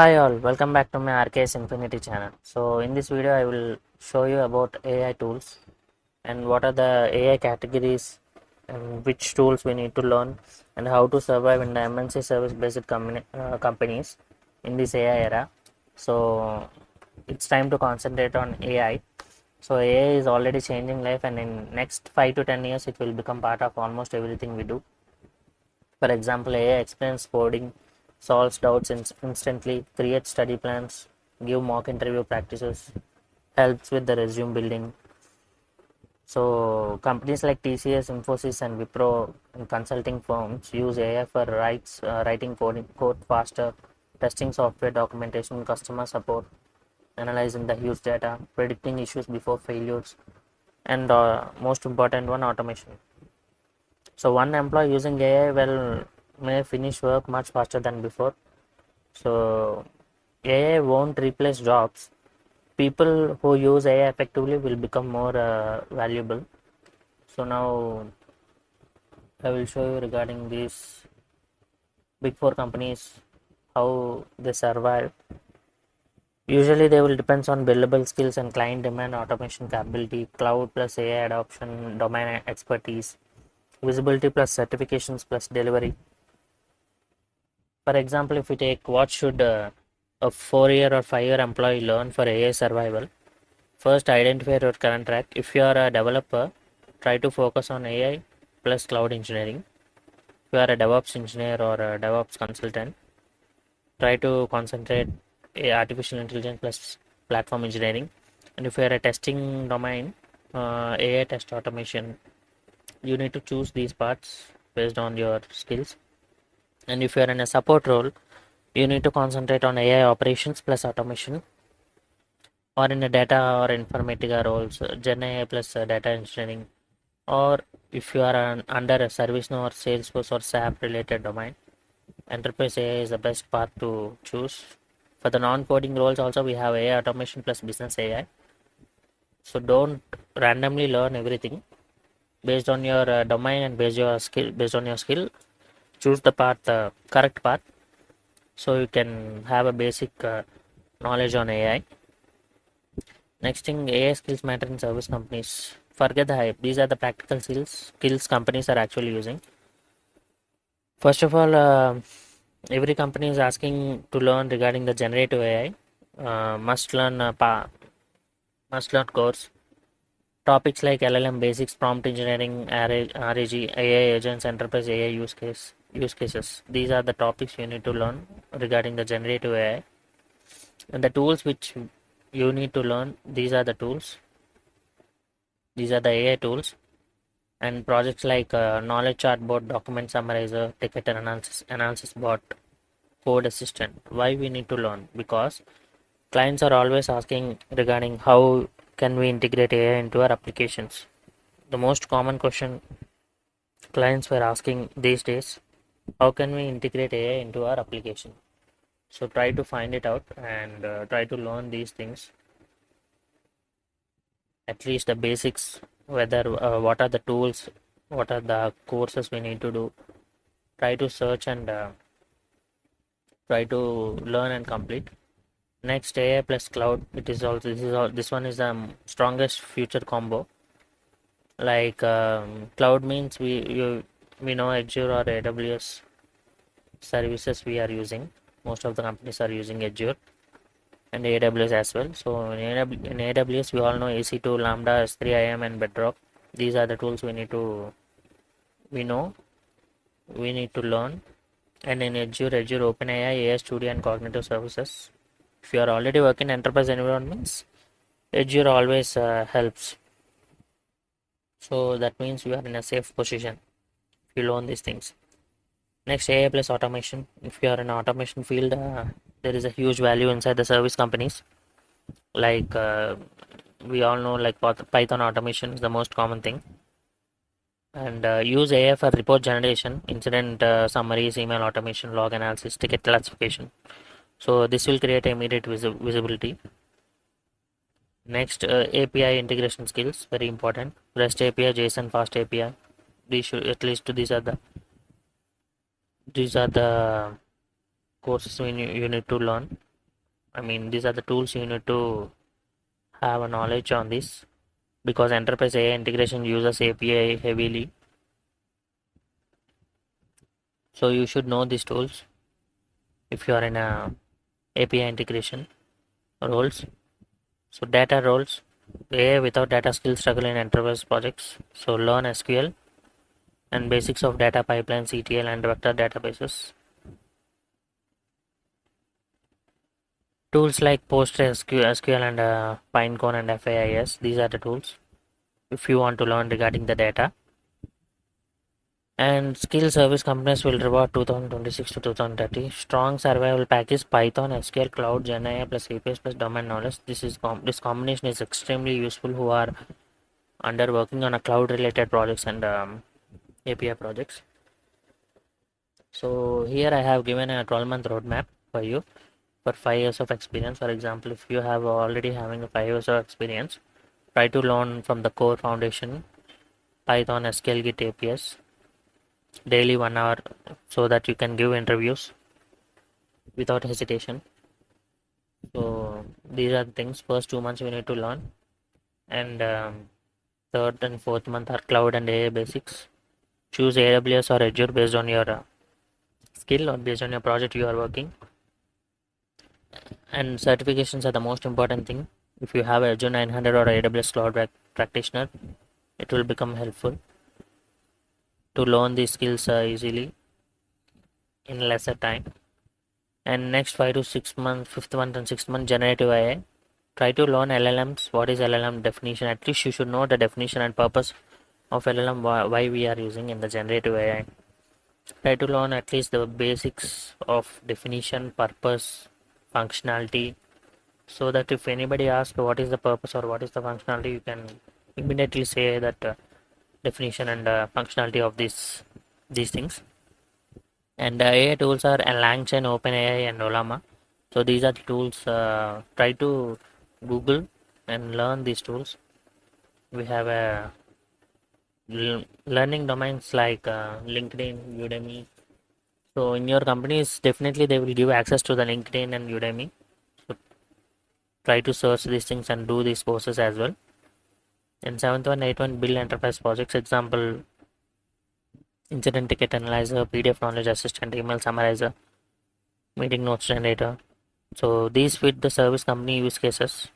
Hi all, welcome back to my RKS Infinity channel. So in this video I will show you about AI tools and what are the AI categories and which tools we need to learn and how to survive in the MNC service based companies in this AI era. So it's time to concentrate on AI. So AI is already changing life, and in next 5 to 10 years it will become part of almost everything we do. For example, AI explains coding, solves doubts instantly, creates study plans, give mock interview practices, helps with the resume building. So companies like TCS, Infosys, and Wipro and consulting firms use AI for writing code faster, testing software documentation, customer support, analyzing the huge data, predicting issues before failures, and most important one, automation. So one employee using AI may finish work much faster than before. So AI won't replace jobs. People who use AI effectively will become more valuable. So now I will show you regarding these big four companies how they survive. Usually they will depends on billable skills and client demand, automation capability, cloud plus AI adoption, domain expertise, visibility plus certifications plus delivery. For example, if we take what should a 4 year or 5 year employee learn for AI survival? First, identify your current track. If you are a developer, try to focus on AI plus cloud engineering. If you are a DevOps engineer or a DevOps consultant, try to concentrate artificial intelligence plus platform engineering. And if you are a testing domain, AI test automation, you need to choose these parts based on your skills. And if you are in a support role, you need to concentrate on AI operations plus automation, or in a data or informatica roles, Gen AI plus data engineering, or if you are under a ServiceNow or Salesforce or SAP related domain, enterprise AI is the best path to choose. For the non-coding roles also we have AI automation plus business AI. So don't randomly learn everything based on your domain and based on your skill. Choose the path, correct path, so you can have a basic knowledge on AI. Next thing, AI skills matter in service companies. Forget the hype. These are the practical skills companies are actually using. First of all, every company is asking to learn regarding the generative AI. Must learn course. Topics like LLM basics, prompt engineering, RAG, AI agents, enterprise AI use cases. These are the topics you need to learn regarding the generative AI. And the tools which you need to learn, these are the tools. These are the AI tools. And projects like knowledge chartbot, document summarizer, ticket analysis bot, code assistant. Why we need to learn? Because clients are always asking regarding how can we integrate AI into our applications. The most common question clients were asking these days: how can we integrate AI into our application? So try to find it out and try to learn these things, at least the basics. Whether what are the tools, what are the courses we need to do. Try to search and try to learn and complete. Next, AI plus cloud. It is also this one is the strongest future combo. Like cloud means we know Azure or AWS services we are using. Most of the companies are using Azure and AWS as well. So in AWS we all know EC2, Lambda, S3, IAM, and Bedrock. These are the tools we know we need to learn. And in Azure OpenAI, AI Studio, and cognitive services. If you are already working in enterprise environments, Azure always helps. So that means you are in a safe position if you learn these things. Next, AI plus automation. If you are in automation field, there is a huge value inside the service companies. Like we all know, like Python automation is the most common thing. And use AI for report generation, incident summaries, email automation, log analysis, ticket classification. So this will create immediate visibility. Next, API integration skills, very important. REST API, JSON, Fast API. These should, at least these are the courses you need to learn. I mean, these are the tools you need to have a knowledge on this, because enterprise AI integration uses API heavily. So you should know these tools if you are in a API integration roles. So data roles, AI without data skills struggle in enterprise projects. So learn SQL and basics of data pipelines, ETL and vector databases. Tools like PostgreSQL and Pinecone and FAIS. These are the tools if you want to learn regarding the data. And skill service companies will reward 2026 to 2030. Strong survival package Python, SQL, Cloud, GenAI plus APIs plus domain knowledge. This combination is extremely useful who are under working on a cloud related projects and API projects. So here I have given a 12-month roadmap for you for 5 years of experience. For example, if you have already having a 5 years of experience, try to learn from the core foundation Python, SQL, Git, APIs daily 1 hour so that you can give interviews without hesitation. So these are the things. First 2 months we need to learn, and third and fourth month are cloud and AI basics. Choose AWS or Azure based on your skill or based on your project you are working. And certifications are the most important thing. If you have Azure 900 or AWS Cloud Practitioner, it will become helpful to learn these skills easily in lesser time. And next 5 to 6 months, fifth month and sixth month, generative AI. Try to learn LLMs. What is LLM definition? At least you should know the definition and purpose of LLM, why we are using in the generative AI. Try to learn at least the basics of definition, purpose, functionality, so that if anybody asks what is the purpose or what is the functionality, you can immediately say that definition and functionality of these things. And AI tools are LangChain, OpenAI, and Olama. So these are the tools. Try to Google and learn these tools. We have learning domains like LinkedIn, Udemy. So in your companies, definitely they will give access to the LinkedIn and Udemy. So try to search these things and do these courses as well. In 7th one, 8th one, build enterprise projects. Example, incident ticket analyzer, PDF knowledge assistant, email summarizer, meeting notes generator. So these fit the service company use cases.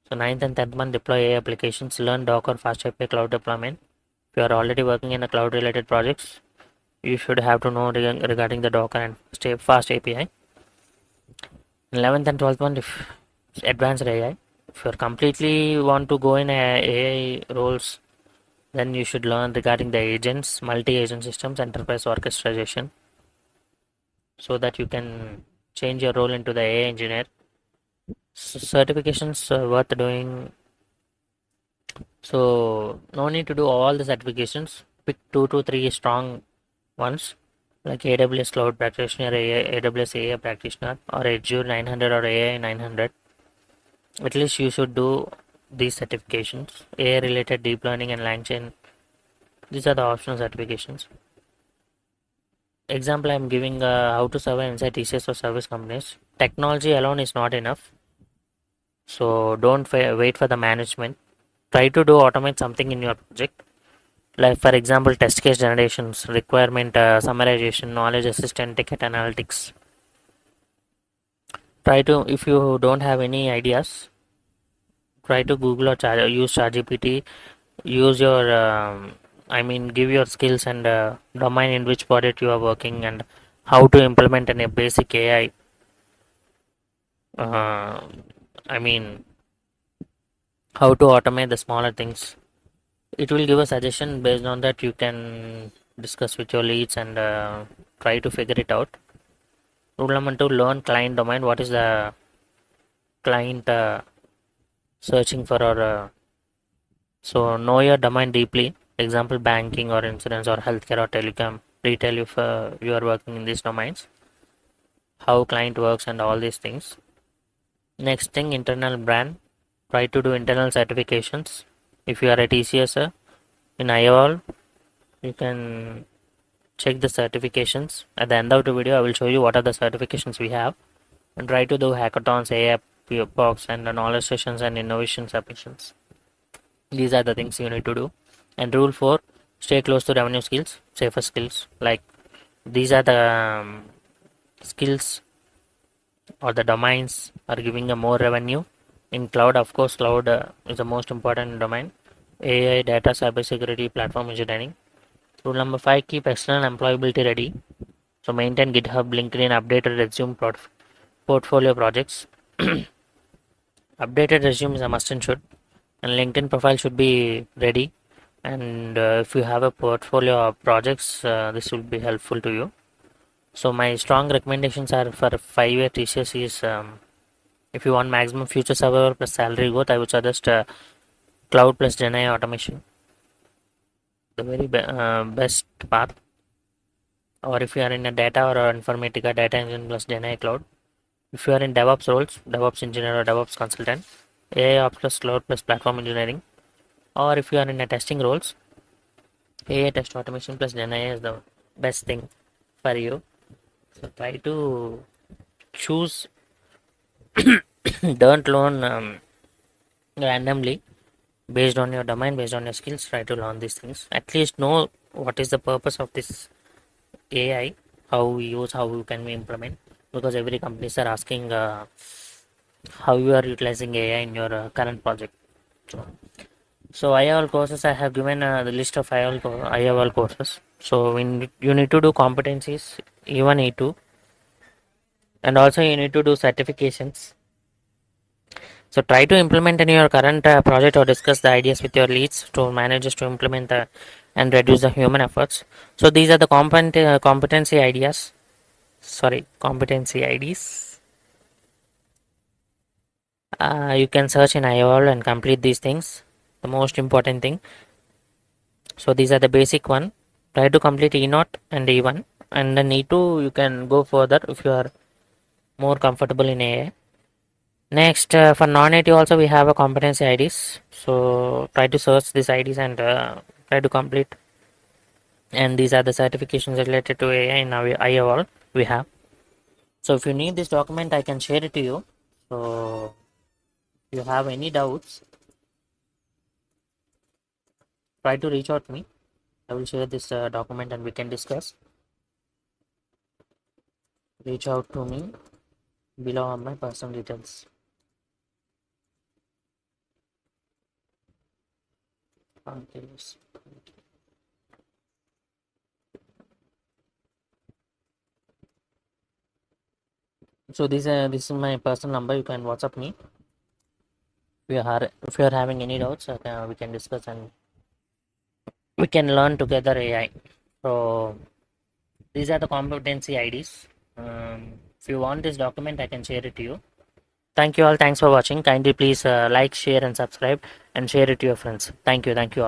So 9th and 10th month, deploy AI applications, learn Docker, fast API, cloud deployment. If you are already working in a cloud related projects, you should have to know regarding the Docker and fast API. 11th and 12th month, if advanced AI. If you are completely want to go in AI roles, then you should learn regarding the agents, multi-agent systems, enterprise orchestration, so that you can change your role into the AI engineer. Certifications worth doing. So no need to do all the certifications. Pick 2 to 3 strong ones like AWS Cloud Practitioner, AWS AI Practitioner, or Azure 900 or AI 900. At least you should do these certifications. AI related deep learning and LangChain. These are the optional certifications. Example I'm giving how to survive inside TCS or service companies. Technology alone is not enough. So don't wait for the management. Try to do automate something in your project. Like for example, test case generations, requirement summarization, knowledge assistant, ticket analytics. Try to, if you don't have any ideas, try to Google or use ChatGPT. Use your, give your skills and domain in which project you are working and how to implement in a basic AI. Uh, I mean, how to automate the smaller things. It will give a suggestion. Based on that, you can discuss with your leads and try to figure it out. Rule number 2, learn client domain. What is the client searching for, or so know your domain deeply. Example, banking or insurance or healthcare or telecom, retail, if you are working in these domains, how client works and all these things. Next thing, internal brand. Try to do internal certifications. If you are a TCS in IOL, you can check the certifications. At the end of the video, I will show you what are the certifications we have. and try to do hackathons, AI box, and knowledge sessions and innovation submissions. These are the things you need to do. And rule 4, stay close to revenue skills, safer skills. Like these are the skills or the domains are giving a more revenue. In cloud, of course, cloud is the most important domain. AI, data, cybersecurity, platform engineering. Rule number 5, keep external employability ready. So maintain GitHub, LinkedIn, updated resume, portfolio projects. Updated resume is a must and should, and LinkedIn profile should be ready. And if you have a portfolio of projects, this will be helpful to you. So my strong recommendations are for 5-year TCS is if you want maximum future survival plus salary growth, I would suggest cloud plus GenAI automation, the very best path. Or if you are in a data or a informatica, data engine plus GenAI cloud. If you are in DevOps roles, DevOps engineer or DevOps consultant, AI ops plus cloud plus platform engineering. Or if you are in a testing roles, AI test automation plus GenAI is the best thing for you. So try to choose. Don't learn randomly based on your domain, based on your skills. Try to learn these things. At least know what is the purpose of this AI, how we use, how we can we implement. Because every companies are asking how you are utilizing AI in your current project. So IIL courses, I have given the list of IIL courses. So you need to do competencies, even E2, and also you need to do certifications. So try to implement in your current project or discuss the ideas with your leads to managers to implement and reduce the human efforts. So these are the competency ideas. Sorry, competency IDs. You can search in IOL and complete these things. The most important thing. So these are the basic one. Try to complete E0 and E1, and then E2 you can go further if you are more comfortable in AI. Next, for non-native also we have a competency IDs. So try to search these IDs and try to complete. And these are the certifications related to AI in our IOL we have. So if you need this document, I can share it to you. So if you have any doubts, try to reach out to me. I will share this document and we can discuss. Reach out to me below on my personal details. Okay. So this is my personal number. You can WhatsApp me. If you are having any doubts, we can discuss and we can learn together AI. So these are the competency IDs. If you want this document, I can share it to you. Thank you all. Thanks for watching. Kindly please like, share, and subscribe, and share it to your friends. Thank you. Thank you all.